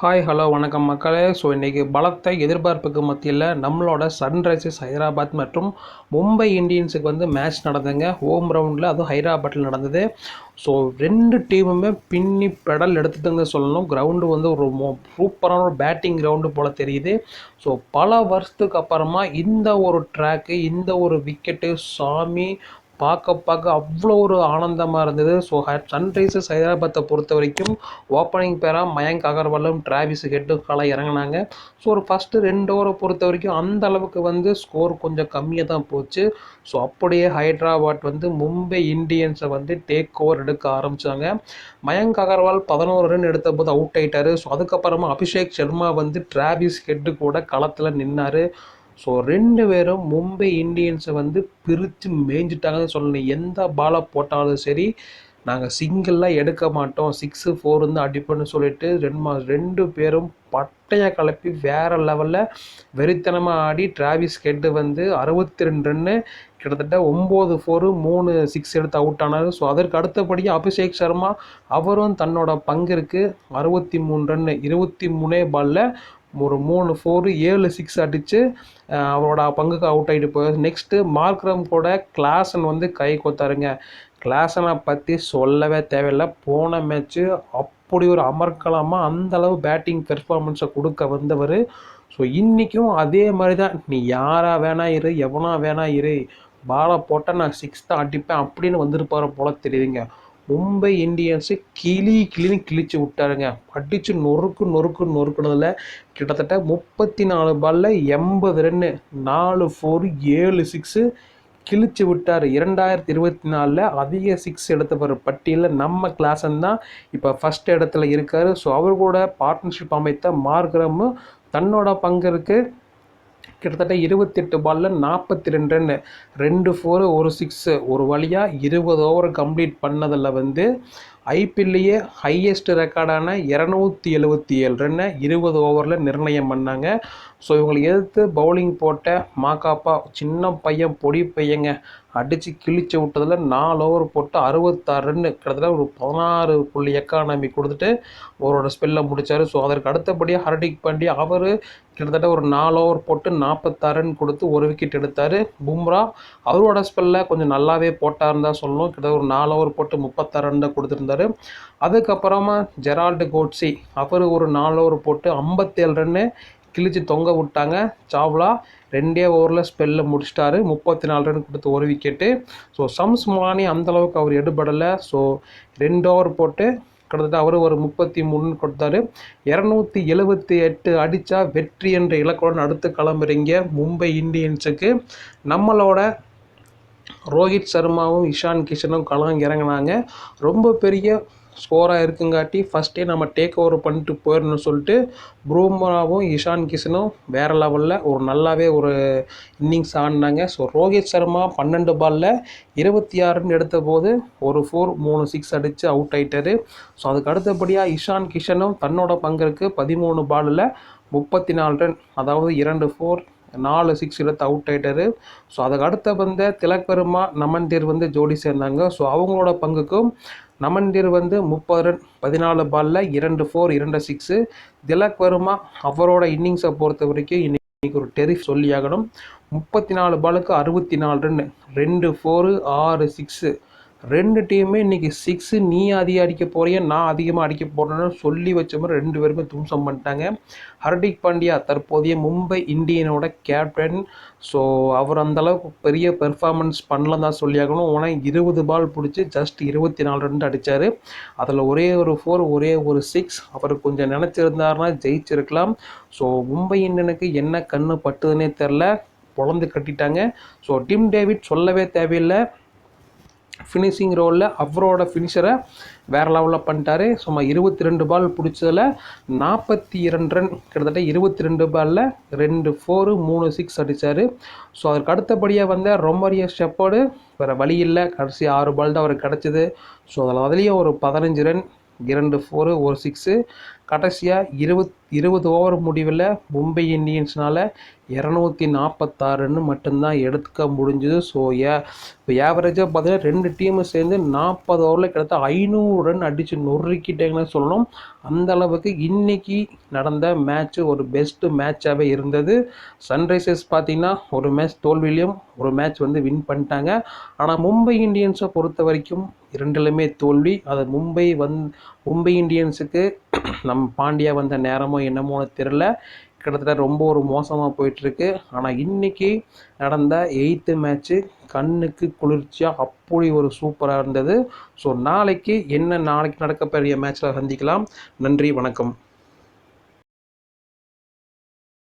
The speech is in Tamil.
ஹாய் ஹலோ வணக்கம் மக்களே. ஸோ இன்றைக்கி பலத்த எதிர்பார்ப்புக்கு மத்தியில் நம்மளோட சன்ரைசர்ஸ் ஹைதராபாத் மற்றும் மும்பை இந்தியன்ஸுக்கு மேட்ச் நடந்ததுங்க. ஹோம் ரவுண்டில் அதுவும் ஹைதராபாத்தில் நடந்தது. ஸோ ரெண்டு டீமுமே பின்னி பெடல் எடுத்துட்டுங்க சொல்லணும். கிரவுண்டு ஒரு சூப்பரான ஒரு பேட்டிங் கிரவுண்டு போல் தெரியுது. ஸோ பல வருஷத்துக்கு அப்புறமா இந்த ஒரு ட்ராக்கு, இந்த ஒரு விக்கெட்டு சாமி பார்க்க அவ்வளோ ஒரு ஆனந்தமாக இருந்தது. ஸோ சன்ரைசர்ஸ் ஹைதராபாத்தை பொறுத்த வரைக்கும் ஓப்பனிங் பேராக மயங்க் அகர்வாலும் டிராவிஸ் ஹெட்டும் காலை இறங்கினாங்க. ஸோ ஒரு ஃபஸ்ட்டு 2 ஓவரை பொறுத்த வரைக்கும் அந்த அளவுக்கு ஸ்கோர் கொஞ்சம் கம்மியாக தான் போச்சு. ஸோ அப்படியே ஹைதராபாத் மும்பை இந்தியன்ஸை டேக் ஓவர் எடுக்க ஆரம்பித்தாங்க. மயங்க் அகர்வால் 11 ரன் எடுத்த போது அவுட் ஆகிட்டார். ஸோ அதுக்கப்புறமா அபிஷேக் சர்மா டிராவிஸ் ஹெட்டு கூட களத்தில் நின்னார். ஸோ 2 பேரும் மும்பை இந்தியன்ஸை பிரித்து மேய்ஞ்சிட்டாங்கன்னு சொல்லணும். எந்த பாலை போட்டாலும் சரி, நாங்கள் சிங்கிளாக எடுக்க மாட்டோம், 6 4 அடிப்போன்னு சொல்லிட்டு 2 பேரும் பட்டையை கலப்பி வேறு லெவலில் வெறித்தனமாக ஆடி டிராவிஸ் ஹெட்டு 62 ரன்னு, கிட்டத்தட்ட 9 4 3 6 எடுத்து அவுட் ஆனார். ஸோ அதற்கு அடுத்தபடியாக அபிஷேக் சர்மா அவரும் தன்னோட பங்கிற்கு 63 ரன்னு 23 பாலில் ஒரு 3 4 7 6 அடித்து அவரோட பங்குக்கு அவுட் ஆகிட்டு போயார். நெக்ஸ்ட்டு மார்க்ரம் கூட கிளாசன் கை கொத்தாருங்க. கிளாசனை பற்றி சொல்லவே தேவையில்லை. போன மேட்ச்சு அப்படி ஒரு அமர்க்கலமாக அந்தளவு பேட்டிங் பெர்ஃபார்மன்ஸை கொடுக்க வந்தவர். ஸோ இன்றைக்கும் அதே மாதிரி தான். நீ யாராக வேணா இரு, எவனா வேணா இரு, பாலை போட்டால் நான் 6 தான் அடிப்பேன் அப்படின்னு வந்திருப்பார போல தெரியுதுங்க. மும்பை இந்தியன்ஸு கிளின்னு கிழிச்சு விட்டாருங்க. அடித்து நொறுக்குனதில் கிட்டத்தட்ட 34 பாலில் 80 ரன்னு, 4 4 7 6 கிழிச்சு விட்டார். 2024 அதிக 6 எடுத்தவர் பட்டியலில் நம்ம கிளாசன் தான் இப்போ ஃபஸ்ட் இடத்துல இருக்கார். ஸோ அவர் கூட பார்ட்னர்ஷிப் அமைத்த மார்க்ரம்மு தன்னோட பங்கிற்கு கிட்டத்தட்ட 28 பாலில் 42 ரன்னு, 2 4 1 6 ஒரு வழியாக 20 ஓவர் கம்ப்ளீட் பண்ணதில் ஐபிஎல்லையே ஹையஸ்ட் ரெக்கார்டான 277 ரன்னை 20 ஓவரில் நிர்ணயம் பண்ணாங்க. ஸோ இவங்களை எதிர்த்து பவுலிங் போட்ட மாகாப்பா சின்ன பையன், பொடி பையங்க, அடித்து கிழிச்சு விட்டதில் 4 ஓவர் போட்டு 66 ரன்னு, கிட்டத்தட்ட ஒரு 16 புள்ளி எக்கானமி கொடுத்துட்டு அவரோட ஸ்பெல்லை முடித்தார். ஸோ அதற்கு அடுத்தபடியாக ஹர்திக் பாண்டியா அவர் கிட்டத்தட்ட ஒரு 4 ஓவர் போட்டு 46 ரன் கொடுத்து ஒரு விக்கெட் எடுத்தார். பும்ரா அவரோட ஸ்பெல்லில் கொஞ்சம் நல்லாவே போட்டாருன்னு தான் சொல்லணும். கிட்டத்தட்ட ஒரு 4 ஓவர் போட்டு 36 ரன் தான் கொடுத்துருந்தார். அதுக்கப்புறமா ஜெரால்டு கோட்ஸி அவர் ஒரு 4 ஓவர் போட்டு 57 ரன்னு கிழிச்சு தொங்க விட்டாங்க. சாவ்லா 2 ஓவரில் ஸ்பெல்லில் முடிச்சிட்டாரு, 34 ரன் கொடுத்து ஒரு விக்கெட்டு. ஸோ சம்ஸ் மானி அந்தளவுக்கு அவர் எடுபடலை. ஸோ 2 ஓவர் போட்டு கிட்டத்தட்ட அவர் ஒரு 33 கொடுத்தாரு. 278 அடித்தா வெற்றி என்ற இலக்குடன் அடுத்து கிளம்புறீங்க மும்பை இந்தியன்ஸுக்கு. நம்மளோட ரோஹித் சர்மாவும் இஷான் கிஷனும் களம் இறங்கினாங்க. ரொம்ப பெரிய ஸ்கோராக இருக்குங்காட்டி ஃபஸ்ட்டே நம்ம டேக் ஓவர் பண்ணிட்டு போயிடணும்னு சொல்லிட்டு பும்ராவும் இஷான் கிஷனும் வேறு லெவலில் ஒரு நல்லாவே ஒரு இன்னிங்ஸ் ஆடினாங்க. ஸோ ரோஹித் சர்மா 12 பாலில் 26 ரன் எடுத்த போது ஒரு 4 3 6 அடித்து அவுட் ஆகிட்டார். ஸோ அதுக்கு அடுத்தபடியாக இஷான் கிஷனும் தன்னோட பங்கிற்கு 13 பாலில் 34 ரன், அதாவது 2 4 4 6 எடுத்து அவுட் ஆகிட்டார். ஸோ அதுக்கு அடுத்த திலக் வர்மா நமன்தீர் ஜோடி சேர்ந்தாங்க. ஸோ அவங்களோட பங்குக்கும் நமன்தீர் 30 ரன் 14 பாலில் 2 4 2 6. திலக் வர்மா அவரோட இன்னிங்ஸை பொறுத்த வரைக்கும் இன்றைக்கி ஒரு டெரிஃப் சொல்லியாகணும். 34 பாலுக்கு 64 ரன், 2 4 6 6. 2 டீமுமே இன்றைக்கி 6 நீ அதிகம் அடிக்க போறிய, நான் அதிகமாக அடிக்க போகிறேன்னு சொல்லி வச்ச மாதிரி 2 பேருமே தும்சம் பண்ணிட்டாங்க. ஹர்திக் பாண்டியா தற்போதைய மும்பை இந்தியனோட கேப்டன். ஸோ அவர் அந்தளவுக்கு பெரிய பெர்ஃபார்மன்ஸ் பண்ணலாம் தான் சொல்லியாகணும். ஆனால் 20 பால் பிடிச்சி ஜஸ்ட் 24 ரன் அடித்தார். அதில் ஒரே ஒரு 4 ஒரே ஒரு 6. அவர் கொஞ்சம் நினச்சிருந்தாருன்னா ஜெயிச்சிருக்கலாம். ஸோ மும்பை இந்தியனுக்கு என்ன கண்ணு பட்டுதுன்னே தெரில, பொழந்து கட்டிட்டாங்க. ஸோ டிம் டேவிட் சொல்லவே தேவையில்லை, ஃபினிஷிங் ரோலில் அவரோட ஃபினிஷரை வேறு லெவலில் பண்ணிட்டாரு. சும்மா 22 பால் பிடிச்சதில் 42 ரன், கிட்டத்தட்ட 22 பாலில் 2 4 3 6 அடித்தார். ஸோ அதற்கு அடுத்தபடியாக ரொமரியோ ஷெப்பர்டு வேறு வழி இல்லை, கடைசி 6 பால் தான் அவருக்கு கிடச்சிது. ஸோ அதில் அதுலேயும் ஒரு 15 ரன், 2 4 1 6. கடைசியாக 20 ஓவர் முடிவில் மும்பை இந்தியன்ஸ்னால் 246 ரன் மட்டும்தான் எடுக்க முடிஞ்சுது. ஸோ இப்போ ஆவரேஜாக பார்த்தீங்கன்னா 2 டீமும் சேர்ந்து 40 ஓவரில் கிட்டத்தட்ட 500 ரன் அடித்து நொறுக்கிட்டேங்கன்னு சொல்லணும். அந்த அளவுக்கு இன்னைக்கு நடந்த மேட்ச்சு ஒரு பெஸ்ட்டு மேட்சாகவே இருந்தது. சன்ரைசர்ஸ் பார்த்திங்கன்னா ஒரு மேட்ச் தோல்வியிலையும் ஒரு மேட்ச் வின் பண்ணிட்டாங்க. ஆனால் மும்பை இந்தியன்ஸை பொறுத்த வரைக்கும் 2லுமே தோல்வி. அது மும்பை இந்தியன்ஸுக்கு பாண்டியா வந்த நேரமோ என்னமோன்னு தெரில, கிட்டத்தட்ட ரொம்ப ஒரு மோசமாக போயிட்டுருக்கு. ஆனால் இன்றைக்கி நடந்த 8th மேட்ச்சு கண்ணுக்கு குளிர்ச்சியாக அப்படி ஒரு சூப்பராக இருந்தது. ஸோ நாளைக்கு நடக்க பெரிய மேட்ச்சில் சந்திக்கலாம். நன்றி, வணக்கம்.